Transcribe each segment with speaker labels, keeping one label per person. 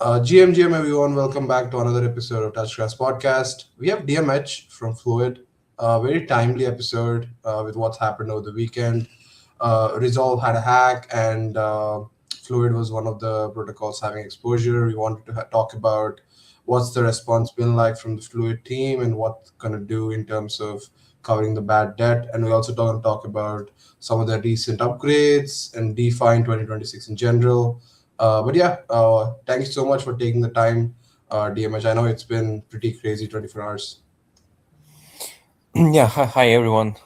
Speaker 1: GM everyone, welcome back to another episode of Touchgrass Podcast. We have DMH from Fluid, a very timely episode with what's happened over the weekend. Resolv had a hack, and Fluid was one of the protocols having exposure. We wanted to talk about what's the response been like from the Fluid team and what going to do in terms of covering the bad debt. And we also going to talk about some of the recent upgrades and DeFi in 2026 in general. Thank you so much for taking the time, DMH. I know it's been pretty crazy 24 hours.
Speaker 2: Yeah, hi everyone.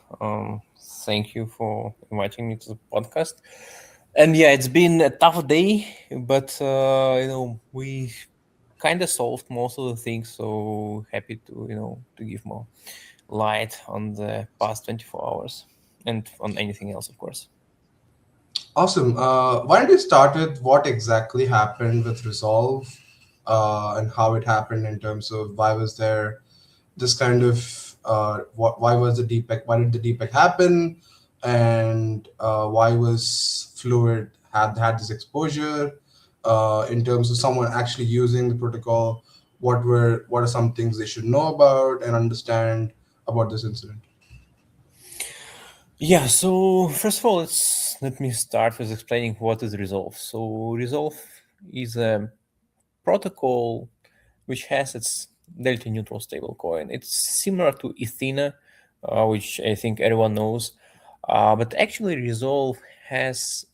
Speaker 2: Thank you for inviting me to the podcast. And yeah, it's been a tough day, but we kind of solved most of the things. So happy to to give more light on the past 24 hours and on anything else, of course.
Speaker 1: Awesome. Why don't you start with what exactly happened with Resolve and how it happened in terms of why was there this kind of why was the DPEC why did the DPEC happen and why was Fluid had this exposure in terms of someone actually using the protocol. What are some things they should know about and understand about this incident?
Speaker 2: Yeah, so first of all, let me start with explaining what is Resolve. So Resolve is a protocol which has its delta neutral stablecoin. It's similar to Ethena, which I think everyone knows, but actually Resolve has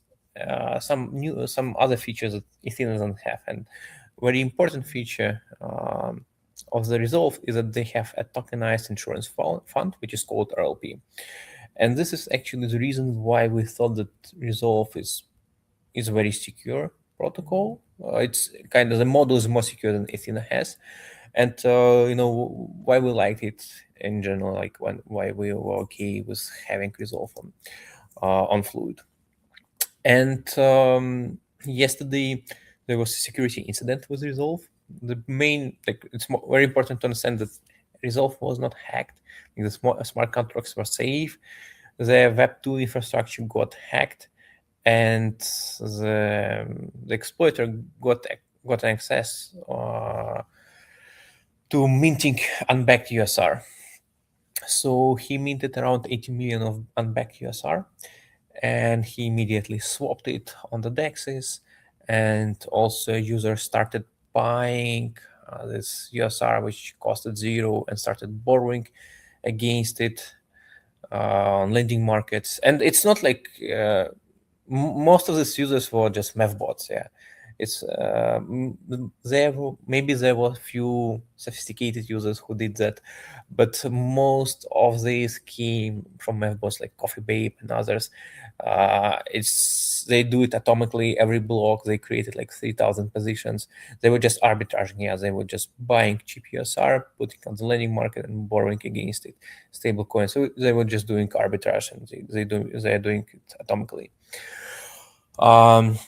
Speaker 2: some other features that Ethena doesn't have, and very important feature of the Resolve is that they have a tokenized insurance fund, which is called RLP, and this is actually the reason why we thought that Resolve is a very secure protocol. It's kind of the model is more secure than Ethena has, and why we liked it in general, like why we were okay with having Resolve on Fluid. And yesterday there was a security incident with Resolve. The main, like, very important to understand that Resolve was not hacked. Like, the smart contracts were safe. The Web2 infrastructure got hacked, and the exploiter got access to minting unbacked USR. So he minted around 80 million of unbacked USR, and he immediately swapped it on the dexes, and also users started buying this USR, which costed zero, and started borrowing against it on lending markets. And it's not like most of these users were just meth bots. Yeah, it's maybe there were few sophisticated users who did that, but most of these came from meth bots like Coffee Babe and others. It's they do it atomically. Every block they created like 3,000 positions. They were just arbitraging. Yeah, they were just buying cheap USR, putting on the lending market, and borrowing against it stable coin. So they were just doing arbitrage, and they are doing it atomically. Um,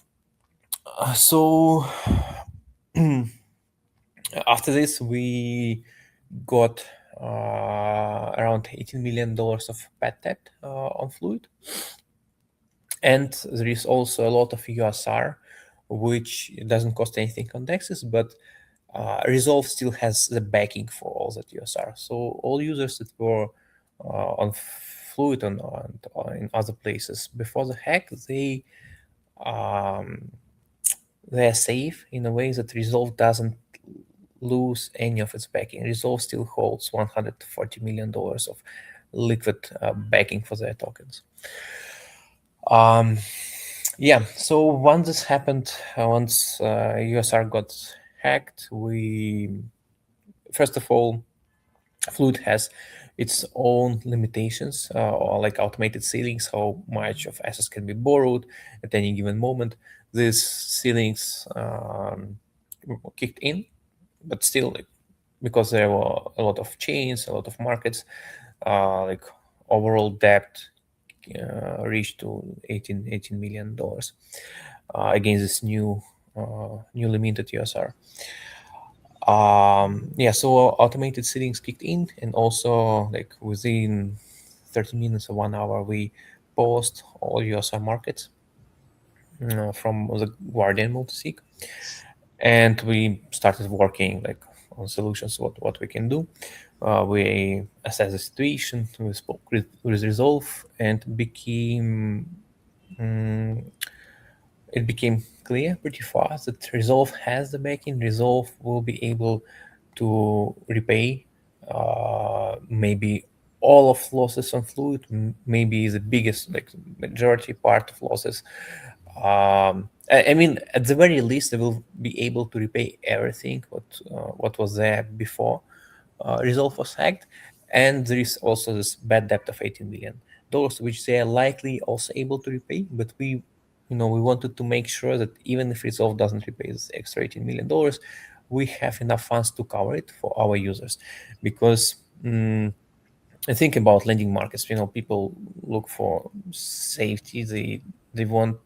Speaker 2: so after this, we got around $18 million of bad debt on Fluid, and there is also a lot of USR, which doesn't cost anything on Dexes, but Resolve still has the backing for all that USR. So all users that were on Fluid and in other places before the hack, um, they are safe in a way that Resolve doesn't lose any of its backing. Resolve still holds $140 million of liquid backing for their tokens. Yeah, so once this happened, once USR got hacked, we first of all, Fluid has its own limitations, or like automated ceilings, how much of assets can be borrowed at any given moment. These ceilings kicked in, but still, like, because there were a lot of chains, a lot of markets, like overall debt reached to $18 million against this newly minted USR. Yeah, so automated settings kicked in, and also like within 30 minutes or 1 hour, we paused all USR markets from the Guardian multisig, and we started working like on solutions, what we can do. We assessed the situation, we spoke with Resolv, and mm, it became clear pretty fast that Resolv has the backing. Resolv will be able to repay maybe all of losses on Fluid, maybe the biggest, like majority part of losses. I mean, at the very least, they will be able to repay everything what was there before Resolve was hacked, and there is also this bad debt of $18 million, which they are likely also able to repay. But we wanted to make sure that even if Resolve doesn't repay this extra $18 million, we have enough funds to cover it for our users, because. I think about lending markets. People look for safety. They want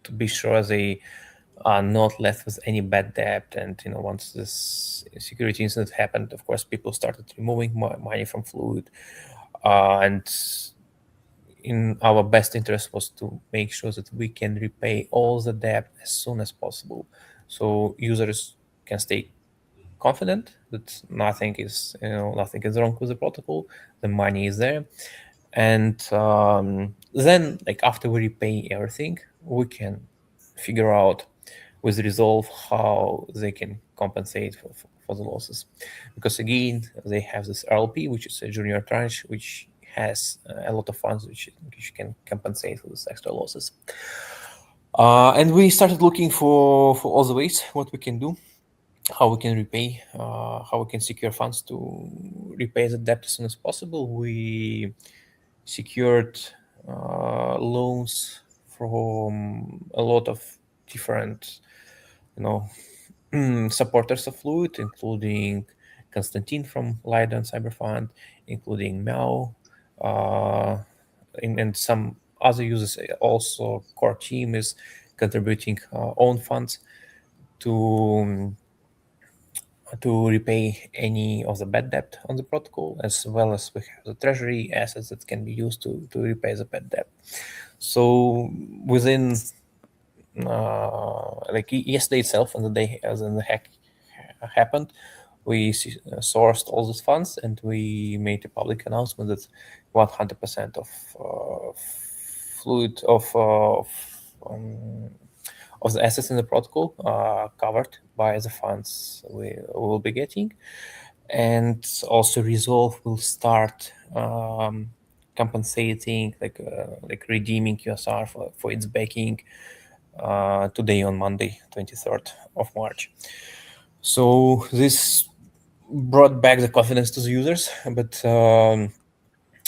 Speaker 2: to be sure they are not left with any bad debt. And once this security incident happened, of course, people started removing money from Fluid, and in our best interest was to make sure that we can repay all the debt as soon as possible, so users can stay confident that nothing is wrong with the protocol, the money is there. And then, like, after we repay everything, we can figure out with Resolve how they can compensate for the losses, because again they have this RLP, which is a junior tranche, which has a lot of funds which can compensate for these extra losses. And we started looking for all the ways what we can do, how we can repay, how we can secure funds to repay the debt as soon as possible. We secured loans from a lot of different, supporters of Fluid, including Konstantin from Lido and Cyberfund, including Meow, uh, and some other users. Also, core team is contributing own funds to to repay any of the bad debt on the protocol, as well as we have the treasury assets that can be used to repay the bad debt. So within like yesterday itself, on the day as the hack happened, we sourced all these funds, and we made a public announcement that 100% of fluid um, of the assets in the protocol are covered by the funds we will be getting. And also Resolve will start compensating, like redeeming QSR for its backing today, on Monday, 23rd of March. So this brought back the confidence to the users, but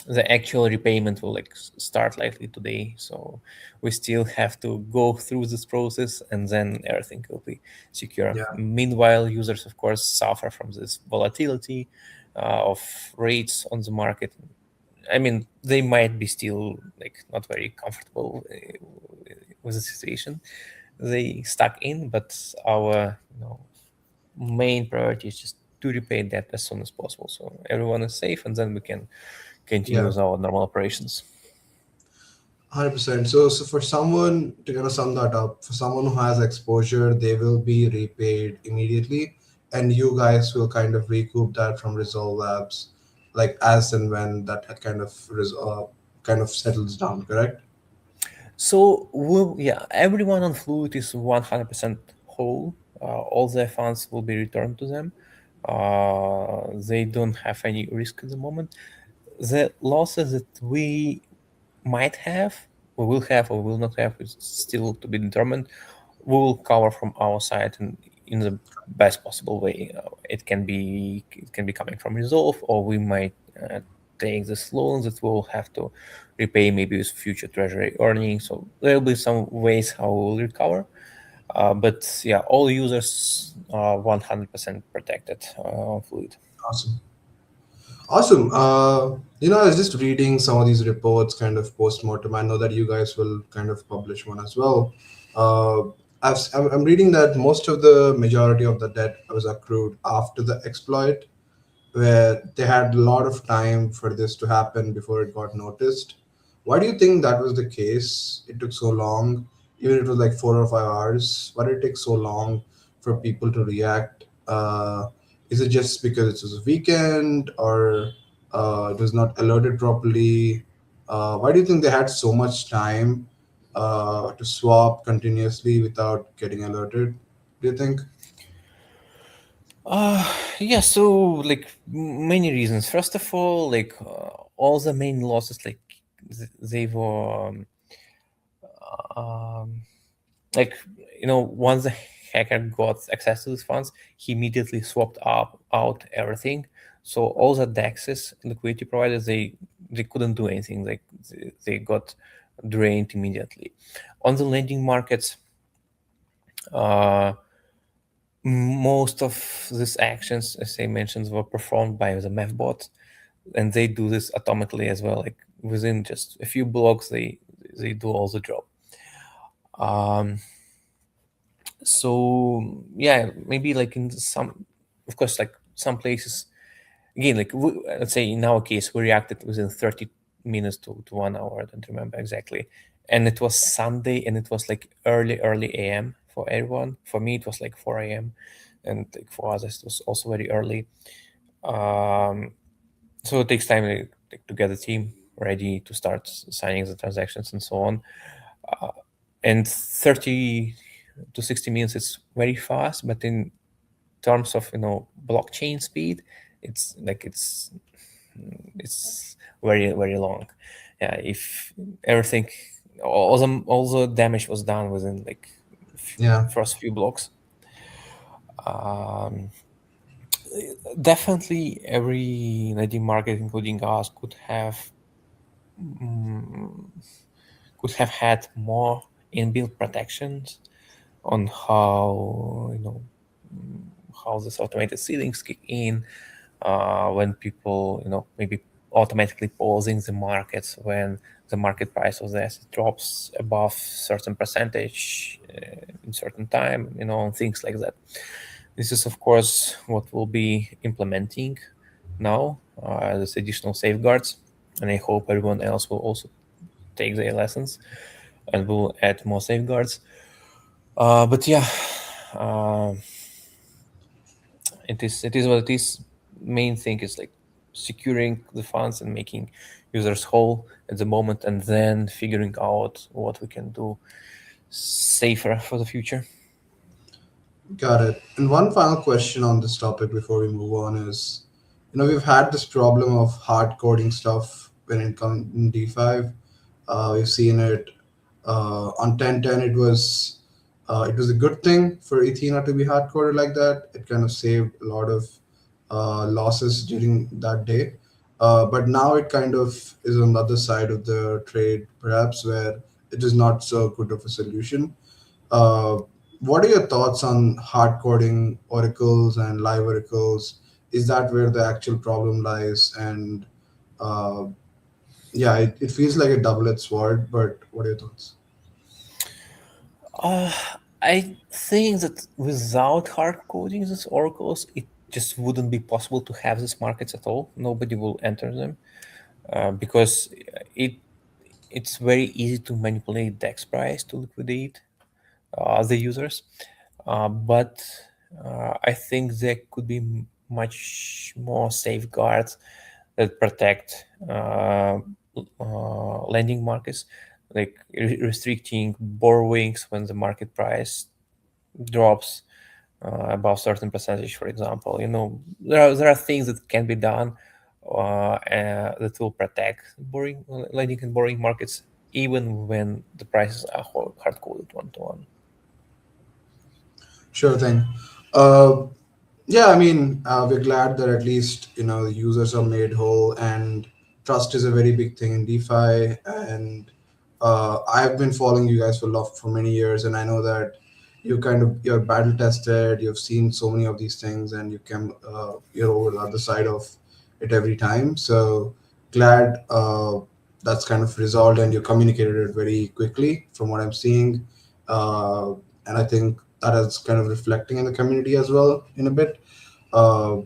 Speaker 2: the actual repayment will start likely today. So we still have to go through this process, and then everything will be secure.
Speaker 1: Yeah.
Speaker 2: Meanwhile, users of course suffer from this volatility of rates on the market. I mean, they might be still not very comfortable with the situation they stuck in, but our main priority is just to repay that as soon as possible, so everyone is safe, and then we can continue
Speaker 1: Yeah.
Speaker 2: with our normal operations.
Speaker 1: 100%. So for someone to kind of sum that up, for someone who has exposure, they will be repaid immediately, and you guys will kind of recoup that from Resolve Labs, like as and when that kind of settles down. Correct?
Speaker 2: So yeah, everyone on Fluid is 100% whole. All their funds will be returned to them. They don't have any risk at the moment. The losses that we might have, we will have, or will not have, is still to be determined. We will cover from our side and in the best possible way. It can be coming from Resolve, or we might take this loan that we'll have to repay maybe with future treasury earnings. So there will be some ways how we will recover. But yeah, all users are 100% protected on Fluid.
Speaker 1: Awesome. Awesome. I was just reading some of these reports, kind of post mortem. I know that you guys will kind of publish one as well. Uh, I'm reading that most of the majority of the debt was accrued after the exploit, where they had a lot of time for this to happen before it got noticed. Why do you think that was the case? It took so long, even if it was like 4 or 5 hours. Why did it take so long for people to react? Is it just because it was a weekend, or it was not alerted properly? Why do you think they had so much time to swap continuously without getting alerted? Do you think?
Speaker 2: Uh, yeah, so like many reasons. First of all, like all the main losses, like they were um, like once the hacker got access to these funds, he immediately swapped up out everything. So all the dexes liquidity providers, they couldn't do anything. Like they got drained immediately. On the lending markets, uh, most of these actions, as I mentioned, were performed by the math bot, and they do this atomically as well. Like within just a few blocks, they do all the job. Um, so yeah, maybe like in some, of course, like some places, again, like let's say in our case, we reacted within 30 minutes to 1 hour. I don't remember exactly, and it was Sunday, and it was like early AM for everyone. For me, it was like 4 a.m., and like for others, it was also very early. Um, so it takes time like, to get the team ready to start signing the transactions and so on. Uh, and 30 to 60 minutes is very fast, but in terms of blockchain speed, it's like it's very very long. Yeah, if everything, all the damage was done within like
Speaker 1: Yeah,
Speaker 2: first few blocks. um, Definitely every lending market, including us, mm, could have had more inbuilt protections on how mm, how this automated ceilings kick in, when people maybe automatically pausing the markets when the market price of the asset drops above certain percentage in certain time, and things like that. This is of course what we'll be implementing now as additional safeguards, and I hope everyone else will also take their lessons and will add more safeguards. But yeah, uh, it is what it is. Main thing is like securing the funds and making users whole at the moment, and then figuring out what we can do safer for the future.
Speaker 1: got it. And one final question on this topic before we move on is, we've had this problem of hard coding stuff when it comes in D5. We've seen it on 1010. It was a good thing for Ethena to be hard coded like that. It kind of saved a lot of losses during that day. But now it kind of is on the other side of the trade, perhaps, where it is not so good of a solution. Uh, what are your thoughts on hard coding oracles and live oracles? Is that where the actual problem lies? And uh, yeah, it feels like a double-edged sword, but what are your thoughts?
Speaker 2: Uh, I think that without hard coding these oracles, it just wouldn't be possible to have these markets at all. Nobody will enter them because it it's very easy to manipulate DEX price to liquidate the users. But I think there could be much more safeguards that protect lending markets, like restricting borrowings when the market price drops above certain percentage, for example. There are things that can be done that will protect borrowing, lending and borrowing markets, even when the prices are hard coded one to one.
Speaker 1: Sure thing. Uh, Yeah, I mean, we're glad that at least the users are made whole, and trust is a very big thing in DeFi. And I've been following you guys for many years, and I know that you're battle tested. You've seen so many of these things, and you're over the other side of it every time. So glad that's kind of resolved, and you communicated it very quickly from what I'm seeing. Uh, and I think that is kind of reflecting in the community as well in a bit. uh,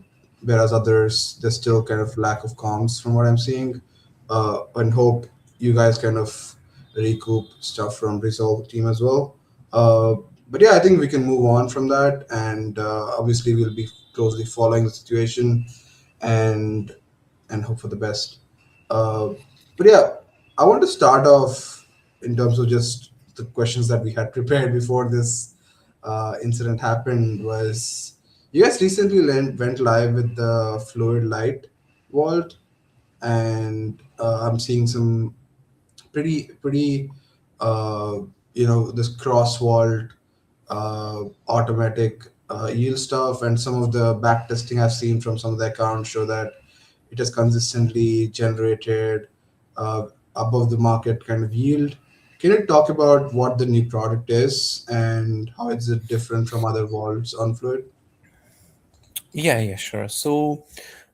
Speaker 1: Whereas others, there's still kind of lack of comms from what I'm seeing. And hope you guys kind of recoup stuff from Resolv team as well. Uh, But yeah, I think we can move on from that, and obviously we'll be closely following the situation and hope for the best. Uh, but yeah, I want to start off in terms of just the questions that we had prepared before this incident happened. Was you guys recently went live with the Fluid Lite Vault, and I'm seeing some pretty uh, this cross vault automatic yield stuff, and some of the back testing I've seen from some of the accounts show that it has consistently generated uh, above the market kind of yield. Can you talk about what the new product is and how is it different from other vaults on Fluid?
Speaker 2: Yeah, sure. So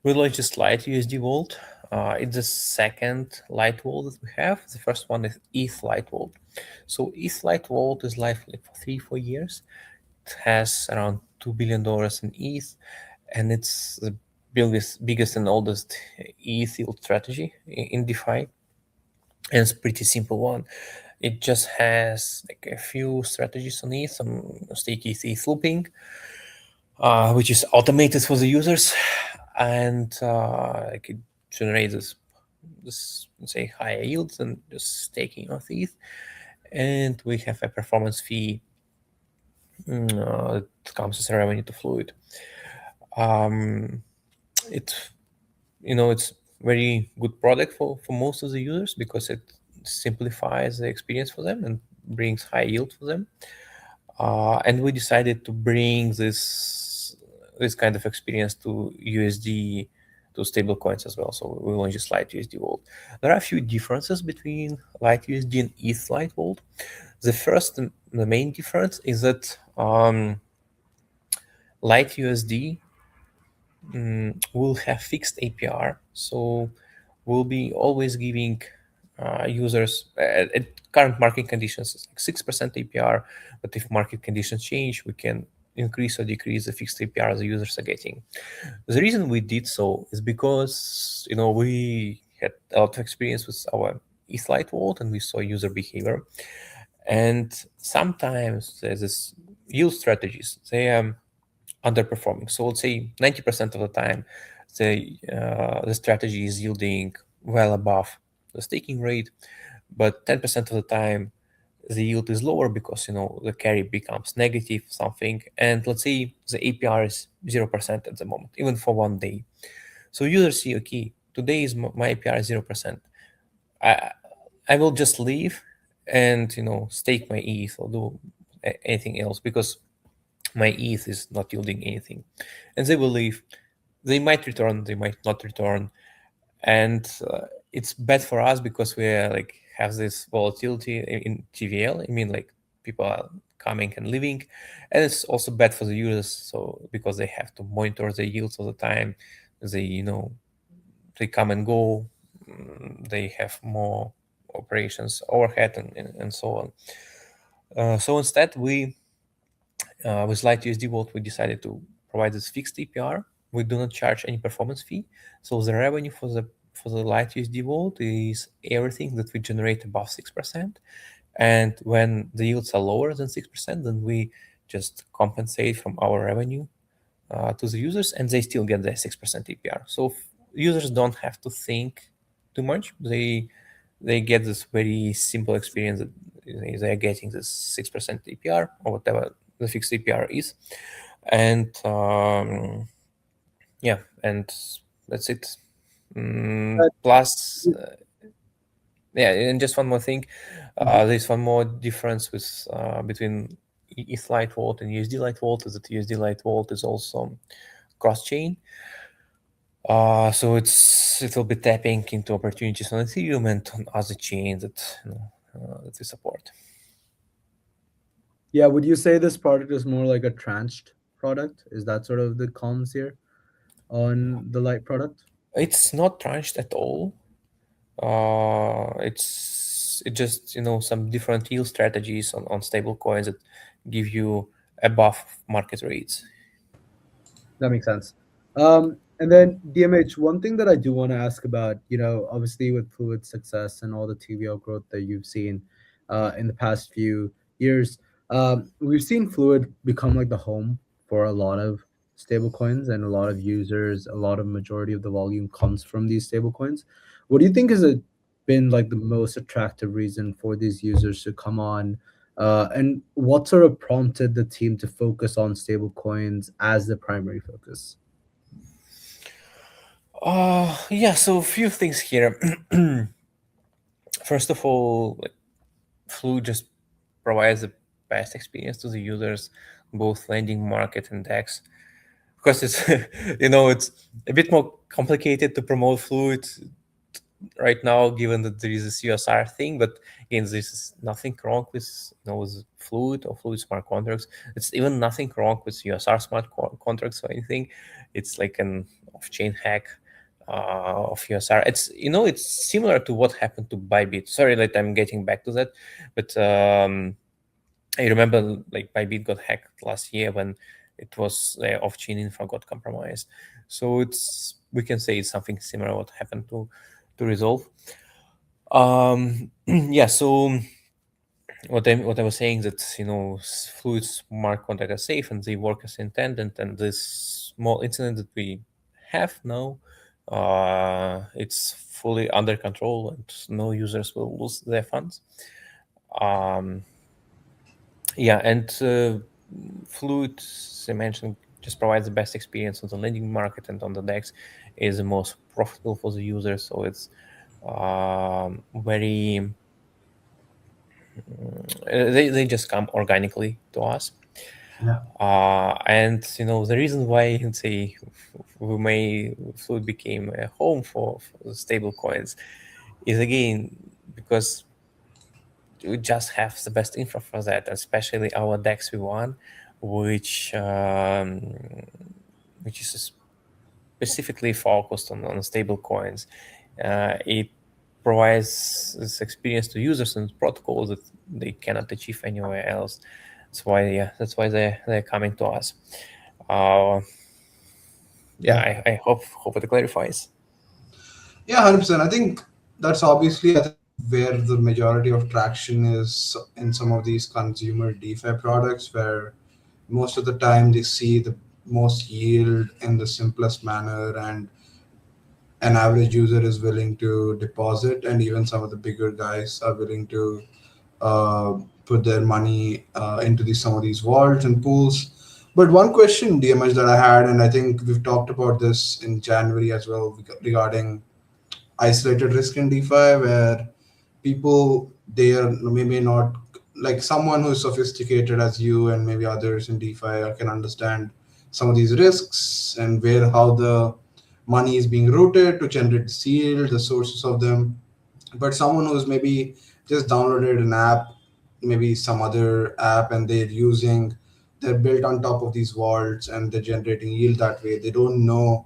Speaker 2: we launched this Lite USD Vault. It's the second Lite Vault that we have. The first one is ETH Lite Vault. So ETH Lite Vault is live like for 3-4 years. It has around $2 billion in ETH, and it's the biggest and oldest ETH yield strategy in DeFi. And it's a pretty simple one. It just has like a few strategies on ETH, some stake ETH looping, which is automated for the users, and like it generates this let's say higher yields than just staking of ETH. And we have a performance fee that comes as a revenue to Fluid. Um, it it's very good product for most of the users because it simplifies the experience for them and brings high yield for them. And we decided to bring this kind of experience to USD, to stable coins as well. So we launched this Lite USD Vault. There are a few differences between Lite USD and ETH Lite Vault. The first, the main difference is that Lite USD will have fixed APR. So we'll be always giving users at current market conditions it's like 6% APR. But if market conditions change, we can increase or decrease the fixed APR the users are getting. The reason we did so is because we had a lot of experience with our ETH Lite Vault and we saw user behavior. And sometimes there's this yield strategies. They underperforming. So let's say 90% of the time, the strategy is yielding well above the staking rate, but 10% of the time the yield is lower because the carry becomes negative something, and let's say the APR is 0% at the moment, even for one day. So users see, okay, today is my APR is 0%. I I will just leave and stake my ETH or do anything else because my ETH is not yielding anything. And they will leave. They might return, they might not return. And it's bad for us because we are, like have this volatility in TVL. I mean, like people are coming and leaving. And it's also bad for the users. So because they have to monitor the yields all the time, they come and go. They have more operations overhead and so on. So instead, with Lite USD Vault, we decided to provide this fixed APR. We do not charge any performance fee. So the revenue for the Lite USD Vault is everything that we generate above 6%. And when the yields are lower than 6%, then we just compensate from our revenue to the users, and they still get the 6% APR. So users don't have to think too much. They get this very simple experience that they are getting this 6% APR or whatever the fixed APR is, and yeah, and that's it. Plus, yeah, and just one more thing,
Speaker 3: Mhm.
Speaker 2: there's one more difference with between ETH Lite Vault and USD Lite Vault is that USD Lite Vault is also cross-chain. So it will be tapping into opportunities on Ethereum and on other chains that we support.
Speaker 3: Yeah, would you say this product is more like a tranched product? Is that sort of the comms here on the light product?
Speaker 2: It's not tranched at all. It just some different yield strategies on stable coins that give you above market rates.
Speaker 3: That makes sense. And then DMH, one thing that I do want to ask about, obviously with Fluid success and all the TVL growth that you've seen in the past few years, We've seen Fluid become like the home for a lot of stablecoins, and a lot of users, a lot of majority of the volume comes from these stablecoins. What do you think has been like the most attractive reason for these users to come on? And what sort of prompted the team to focus on stablecoins as the primary focus?
Speaker 2: Yeah, so a few things here. First of all, like, Fluid just provides the best experience to the users, both lending market and DEX. Because it's it's a bit more complicated to promote Fluid right now, given that there is a CSR thing. But again, this is nothing wrong with with Fluid or Fluid smart contracts. It's even nothing wrong with CSR smart contracts or anything. It's like an off-chain hack of USR. It's similar to what happened to Bybit. Sorry that I'm getting back to that, but I remember like Bybit got hacked last year when it was off-chain infra got compromised. So we can say it's something similar what happened to Resolv. Yeah. So what I was saying that Fluid smart contract are safe and they work as intended, and this small incident that we have now, it's fully under control and no users will lose their funds. Um, yeah, and Fluid, as I mentioned, just provides the best experience on the lending market, and on the DEX is the most profitable for the user. So it's very they just come organically to us.
Speaker 1: Yeah.
Speaker 2: And the reason why say Fluid became a home for stable coins is again because we just have the best infra for that, especially our DEX V1, which which is specifically focused on stable coins. It provides this experience to users and protocols that they cannot achieve anywhere else. That's why they're coming to us. Uh, yeah,
Speaker 1: Yeah.
Speaker 2: I hope it clarifies.
Speaker 1: Yeah, 100%. I think that's obviously, I think, where the majority of traction is in some of these consumer DeFi products, where most of the time they see the most yield in the simplest manner, and an average user is willing to deposit, and even some of the bigger guys are willing to uh, put their money into some of these vaults and pools. But one question, DMH, that I had, and I think we've talked about this in January as well, regarding isolated risk in DeFi, where people, they are maybe not like someone who's sophisticated as you and maybe others in DeFi can understand some of these risks and where how the money is being routed to generate the yield, the sources of them. But someone who's maybe just downloaded an app, maybe some other app, and they're built on top of these vaults and they're generating yield that way. They don't know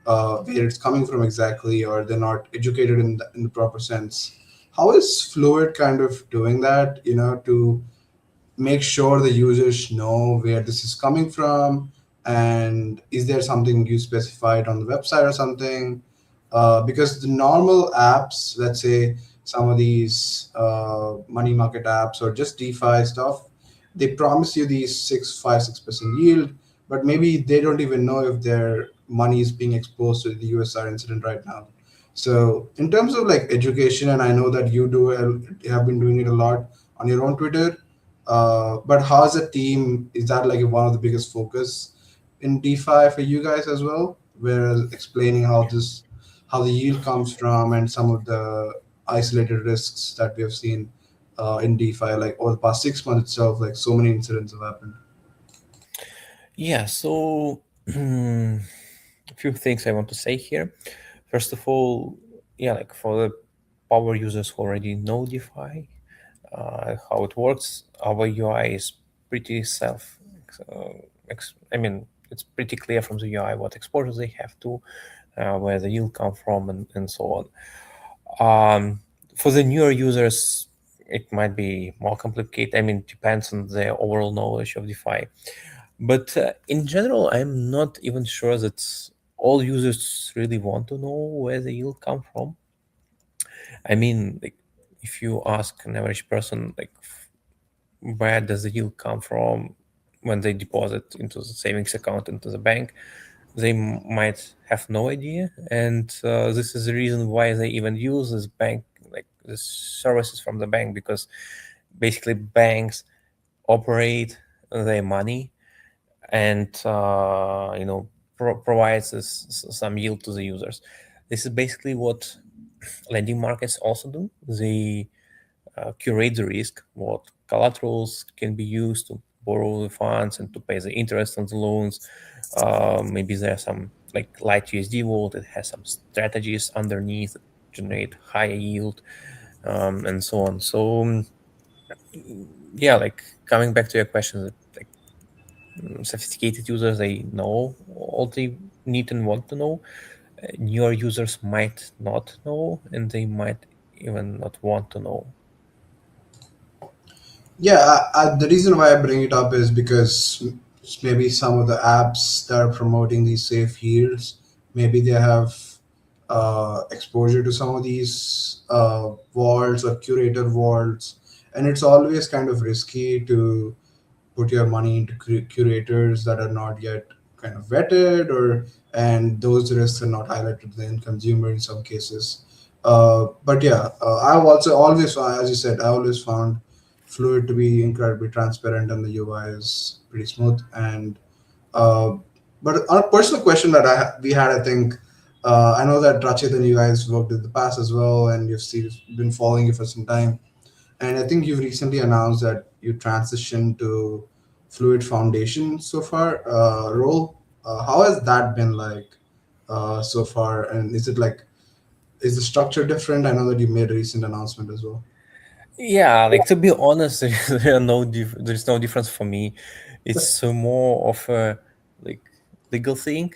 Speaker 1: where it's coming from exactly, or they're not educated in the proper sense. How is Fluid kind of doing that, to make sure the users know where this is coming from? And is there something you specified on the website or something? Because the normal apps, let's say some of these money market apps or just DeFi stuff, they promise you these 6% yield, but maybe they don't even know if their money is being exposed to the USR incident right now. So in terms of like education, and I know that you have been doing it a lot on your own Twitter, but how as a team, is that like one of the biggest focus in DeFi for you guys as well? Whereas explaining how the yield comes from and some of the isolated risks that we have seen in DeFi, like over the past 6 months itself, like so many incidents have happened.
Speaker 2: Yeah. So a few things I want to say here. First of all, yeah, like for the power users who already know DeFi, how it works, our UI is pretty uh, I mean, it's pretty clear from the UI what exposures they have to, where the yield come from, and so on. For the newer users, it might be more complicated. I mean, it depends on their overall knowledge of DeFi. But in general, I'm not even sure that all users really want to know where the yield come from. I mean, like, if you ask an average person, like, where does the yield come from when they deposit into the savings account into the bank. They might have no idea, and this is the reason why they even use this bank, like the services from the bank, because basically banks operate their money and provides some yield to the users. This is basically what lending markets also do. They curate the risk, what collaterals can be used to borrow the funds and to pay the interest on the loans. Maybe there's some like Light USD Vault. It has some strategies underneath that generate higher yield, and so on. So yeah, like coming back to your question, like sophisticated users, they know all they need and want to know. Newer users might not know, and they might even not want to know.
Speaker 1: Yeah, the reason why I bring it up is because maybe some of the apps that are promoting these safe yields, maybe they have exposure to some of these vaults or curator vaults, and it's always kind of risky to put your money into curators that are not yet kind of vetted, or and those risks are not highlighted to the end consumer in some cases. But yeah, I've also always, as you said, I always found Fluid to be incredibly transparent, and the UI is pretty smooth. And uh, but on a personal question that we had, I think, I know that Rachit and you guys worked in the past as well, and been following you for some time. And I think you've recently announced that you transitioned to Fluid Foundation so far role. How has that been like so far? And is it like, is the structure different? I know that you made a recent announcement as well.
Speaker 2: Yeah, like to be honest, there's no difference for me. It's more of a like legal thing,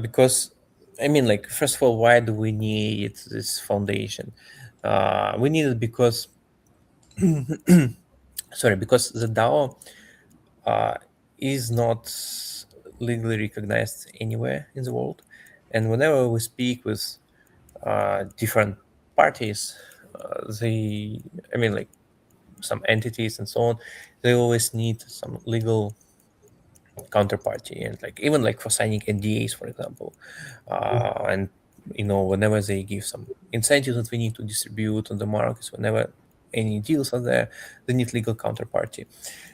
Speaker 2: because I mean, like first of all, why do we need this foundation? We need it because sorry, because the DAO uh, is not legally recognized anywhere in the world, and whenever we speak with different parties, they, I mean, like some entities and so on, they always need some legal counterparty, and like even like for signing NDAs, for example, and whenever they give some incentives that we need to distribute on the markets, whenever any deals are there, they need legal counterparty.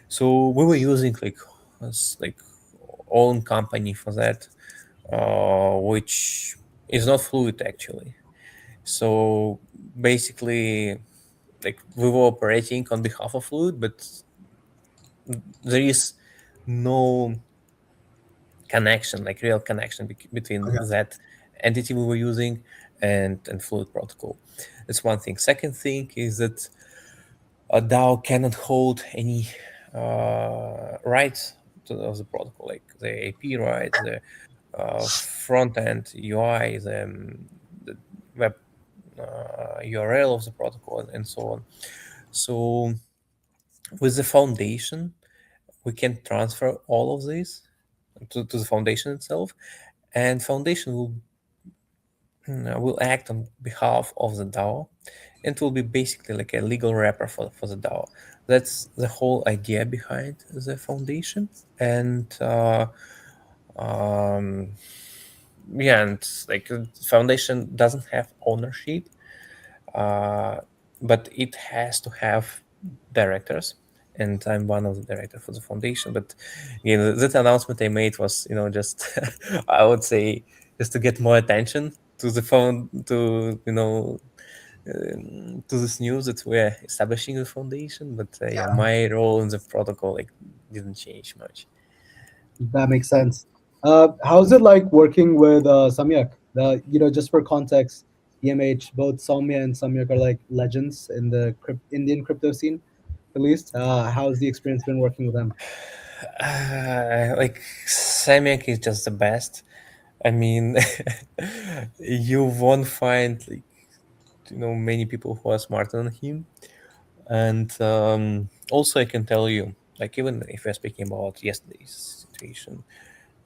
Speaker 2: So we were using like like own company for that, which is not Fluid actually. So basically, like we were operating on behalf of Fluid, but there is no connection, like real connection between
Speaker 1: Okay.
Speaker 2: that entity we were using and Fluid protocol. That's one thing. Second thing is that a DAO cannot hold any rights of the protocol, like the AP rights, the front end UI, the web URL of the protocol, and so on. So with the foundation, we can transfer all of this to the foundation itself, and foundation will act on behalf of the DAO, and it will be basically like a legal wrapper for the DAO. That's the whole idea behind the foundation, and um, yeah, and like foundation doesn't have ownership, uh, but it has to have directors, and I'm one of the directors for the foundation. But that announcement I made was, just I would say just to get more attention to the phone, to this news that we're establishing the foundation. But yeah, my role in the protocol like didn't change much.
Speaker 3: That makes sense. How's it like working with Samyak? Just for context, DMH, both Soumya and Samyak are like legends in the Indian crypto scene, at least. How's the experience been working with them?
Speaker 2: Like Samyak is just the best. I mean, you won't find like many people who are smarter than him. And also, I can tell you, like even if we're speaking about yesterday's situation,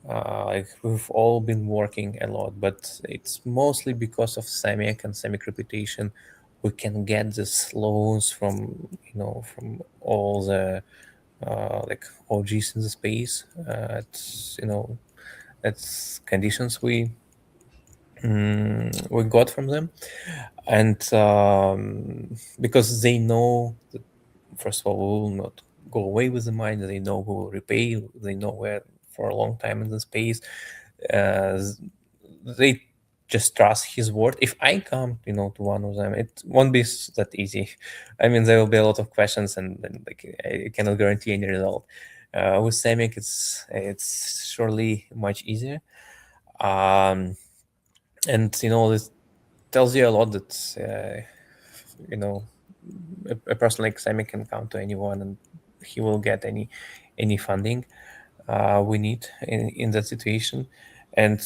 Speaker 2: like we've all been working a lot, but it's mostly because of Samyak and Samyak reputation we can get these loans from all the like OGs in the space. It's conditions we got from them, and because they know that first of all we will not go away with the mine. They know we will repay. They know we're for a long time in the space. Uh, they just trust his word. If I come, to one of them, it won't be that easy. I mean, there will be a lot of questions, and like I cannot guarantee any result. With Semic, it's surely much easier. Um, and this tells you a lot that you know a person like Semi can come to anyone and he will get any funding we need in that situation. And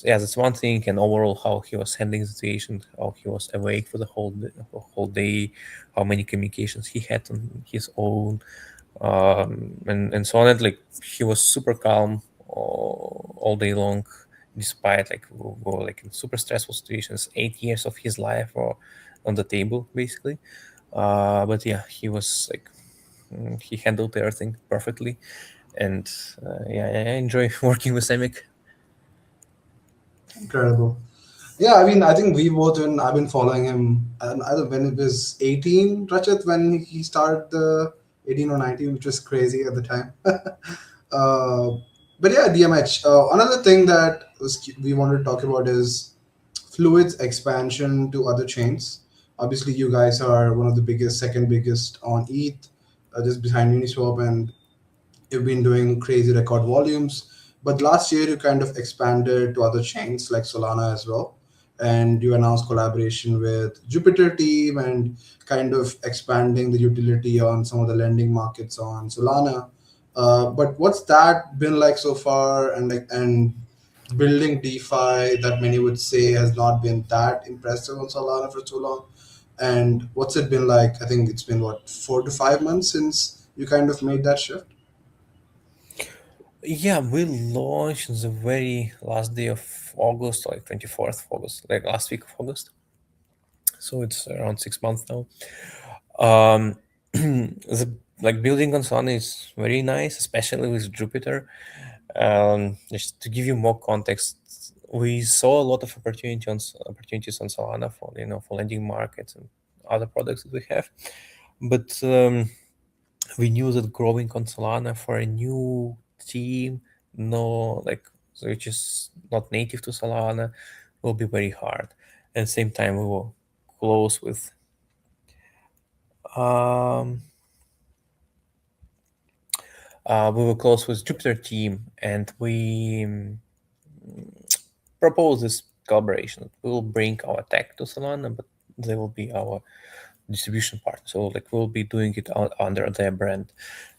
Speaker 2: yeah, that's one thing. And overall, how he was handling the situation, how he was awake for the whole day, how many communications he had on his own, and so on. And like he was super calm all day long, despite like we were like in super stressful situations. 8 years of his life were on the table basically. But yeah, he was like he handled everything perfectly, and yeah, I enjoy working with Semic.
Speaker 1: Incredible. Yeah, I mean, I think we both, and I've been following him. And I don't when it was 18, Rachit, when he started the 18 or 19, which was crazy at the time. But yeah, DMH. Another thing that we wanted to talk about is Fluid's expansion to other chains. Obviously, you guys are one of the biggest, second biggest on ETH, just behind Uniswap, and you've been doing crazy record volumes. But last year, you kind of expanded to other chains like Solana as well. And you announced collaboration with Jupiter team and kind of expanding the utility on some of the lending markets on Solana. But what's that been like so far? And building DeFi that many would say has not been that impressive on Solana for so long. And what's it been like? I think it's been what 4 to 5 months since you kind of made that shift.
Speaker 2: Yeah, we launched the very last day of August, like 24th of August, like last week of August. So it's around 6 months now. Um, the like building on Solana is very nice, especially with Jupiter. Just to give you more context, we saw a lot of opportunities on Solana for for lending markets and other products that we have, but we knew that growing on Solana for a new team, no like which is not native to Solana, will be very hard. At the same time, we were close with um, Jupiter team, and we propose this collaboration. We will bring our tech to Solana, but they will be our distribution partner. So like we'll be doing it under their brand,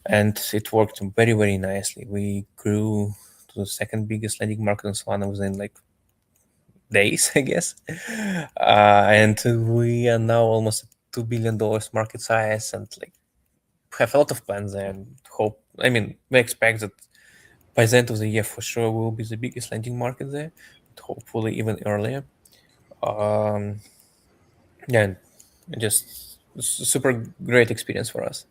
Speaker 2: and it worked very very nicely. We grew to the second biggest lending market in Solana within like days, I guess, and we are now almost at $2 billion market size, and like have a lot of plans there, and hope. I mean, we expect that by the end of the year, for sure, we will be the biggest lending market there, but hopefully even earlier. Um, yeah, and just super great experience for us.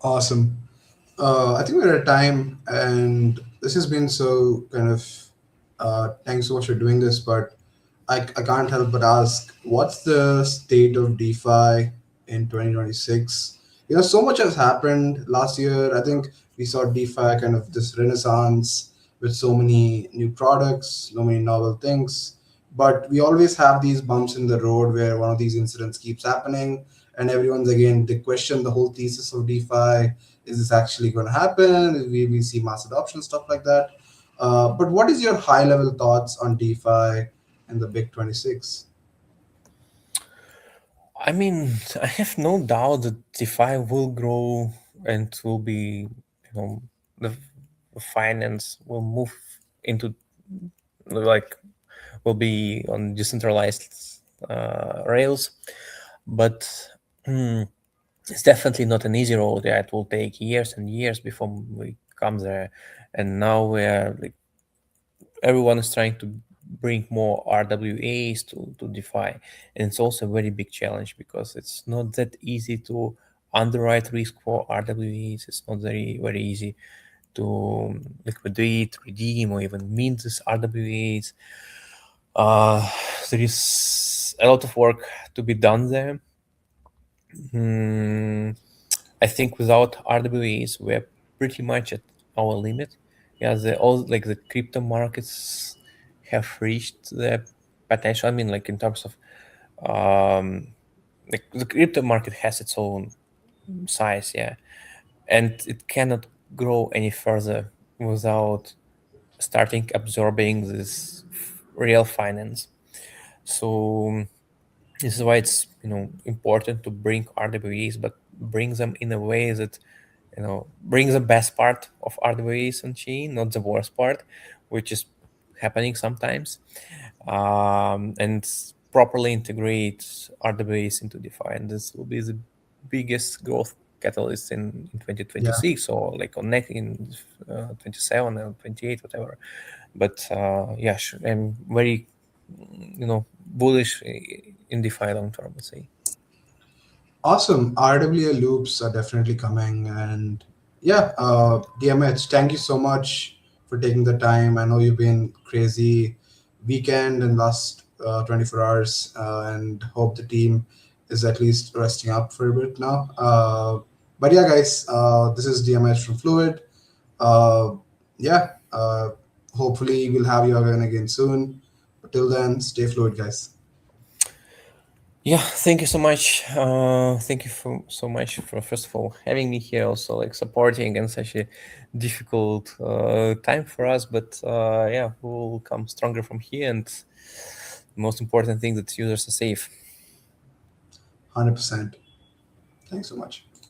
Speaker 1: Awesome. I think we're at time, and this has been so kind of. Thanks so much for doing this, but I can't help but ask, what's the state of DeFi in 2026? So much has happened last year. I think we saw DeFi kind of this renaissance with so many new products, so many novel things. But we always have these bumps in the road where one of these incidents keeps happening, and everyone's again, they question the whole thesis of DeFi. Is this actually going to happen? Will we see mass adoption, stuff like that? But what is your high level thoughts on DeFi and the Big 26?
Speaker 2: I mean, I have no doubt that DeFi will grow and will be, the finance will move into like will be on decentralized rails, but mm, it's definitely not an easy road. Yeah, it will take years and years before we come there, and now we are like everyone is trying to bring more RWAs to DeFi. And it's also a very big challenge because it's not that easy to underwrite risk for RWAs. It's not very easy to liquidate, redeem, or even mint these RWAs. There is a lot of work to be done there. I think without RWAs, we're pretty much at our limit. Yeah, the crypto markets have reached their potential. I mean, like in terms of like the crypto market has its own size, yeah, and it cannot grow any further without starting absorbing this real finance. So this is why it's important to bring RWAs, but bring them in a way that bring the best part of RWAs on chain, not the worst part, which is happening sometimes, and properly integrate RWAs into DeFi. And this will be the biggest growth catalyst in 2026 or like on next in 27 or 28, whatever. But yeah, I'm very bullish in DeFi long term, let's say.
Speaker 1: Awesome. RWA loops are definitely coming. And yeah, DMH, thank you so much for taking the time. I know you've been crazy weekend and last 24 hours, and hope the team is at least resting up for a bit now. But yeah, guys, this is DMH from Fluid. Uh, yeah, hopefully we'll have you again soon. But till then, stay fluid, guys.
Speaker 2: Yeah, thank you so much. Thank you so much for first of all having me here, also like supporting in such a difficult time for us. But yeah, we'll come stronger from here, and the most important thing that users are safe.
Speaker 1: 100%. Thanks so much.